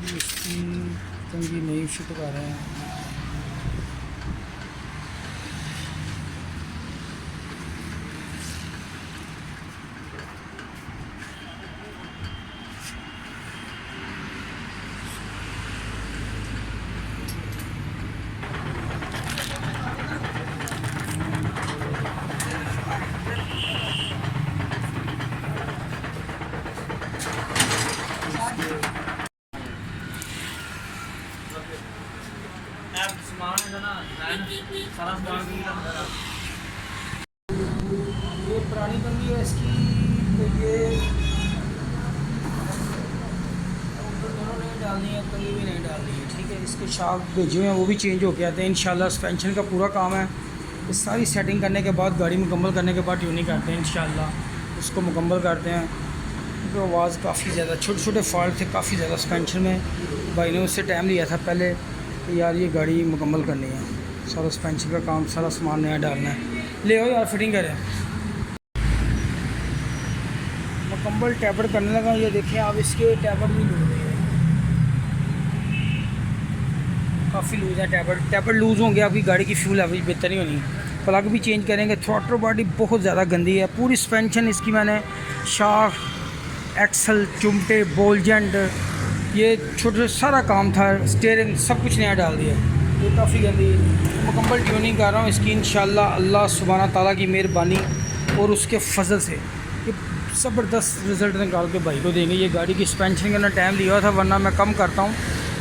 इसकी तंगी नहीं शिट कर रहे हैं। ये पुरानी कंगी है इसकी, तो ये दोनों नहीं डालनी है, कंगी भी नहीं डालनी है, ठीक है। इसके शाफ्ट भेजे हुए हैं वो भी चेंज होके आते हैं इंशाल्लाह। सस्पेंशन का पूरा काम है, ये सारी सेटिंग करने के बाद, गाड़ी मुकम्मल करने के बाद ट्यूनिंग करते हैं इंशाल्लाह, उसको मुकम्मल करते हैं। क्योंकि आवाज़ काफ़ी ज़्यादा, छोटे छोटे फॉल्ट थे काफ़ी ज़्यादा सस्पेंशन में। भाई ने उससे टाइम लिया था पहले कि यार ये गाड़ी मुकम्मल करनी है, सारा सस्पेंशन का काम, सारा सामान नया डालना है। ले आओ यार फिटिंग करें। मुकम्मल टैबलेट करने लगा, ये देखें आप, इसके टैबलेट भी लूज है, काफ़ी लूज़ है टैबलेट लूज़ होंगे, आपकी गाड़ी की फ्यूल एवरेज बेहतर नहीं होनी। प्लग भी चेंज करेंगे। थ्रॉटल बॉडी बहुत ज़्यादा गंदी है, पूरी सस्पेंशन इसकी मैंने शाफ्ट, एक्सल, चुमटे, बोलजेंट, ये छोटे सारा काम था, स्टीयरिंग सब कुछ नया डाल दिया। ये काफ़ी गंदी, मुकम्मल ट्यूनिंग कर रहा हूँ इसकी इंशाल्लाह। अल्लाह सुब्हाना ताला की मेहरबानी और उसके फजल से ये ज़बरदस्त रिज़ल्ट निकाल के भाई को देंगे। ये गाड़ी की सस्पेंशन करना टाइम लिया था, वरना मैं कम करता हूँ।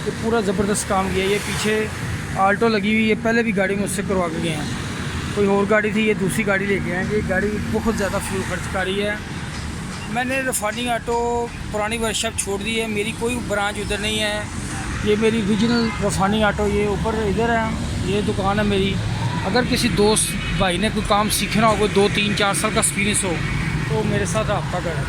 ये पूरा ज़बरदस्त काम किया। ये पीछे आल्टो लगी हुई है, पहले भी गाड़ी मुझसे करवा के गए हैं, कोई और गाड़ी थी, ये दूसरी गाड़ी लेके आए। ये गाड़ी बहुत ज़्यादा फ्यूल खर्च कर रही है। मैंने रफानी ऑटो पुरानी वर्कशॉप छोड़ दी है, मेरी कोई ब्रांच उधर नहीं है। ये मेरी ओरिजिनल रफानी ऑटो ये ऊपर इधर है, ये दुकान है मेरी। अगर किसी दोस्त भाई ने कोई काम सीखना हो, कोई 2, 3, 4 साल का एक्सपीरियंस हो, तो मेरे साथ रब्ता करें।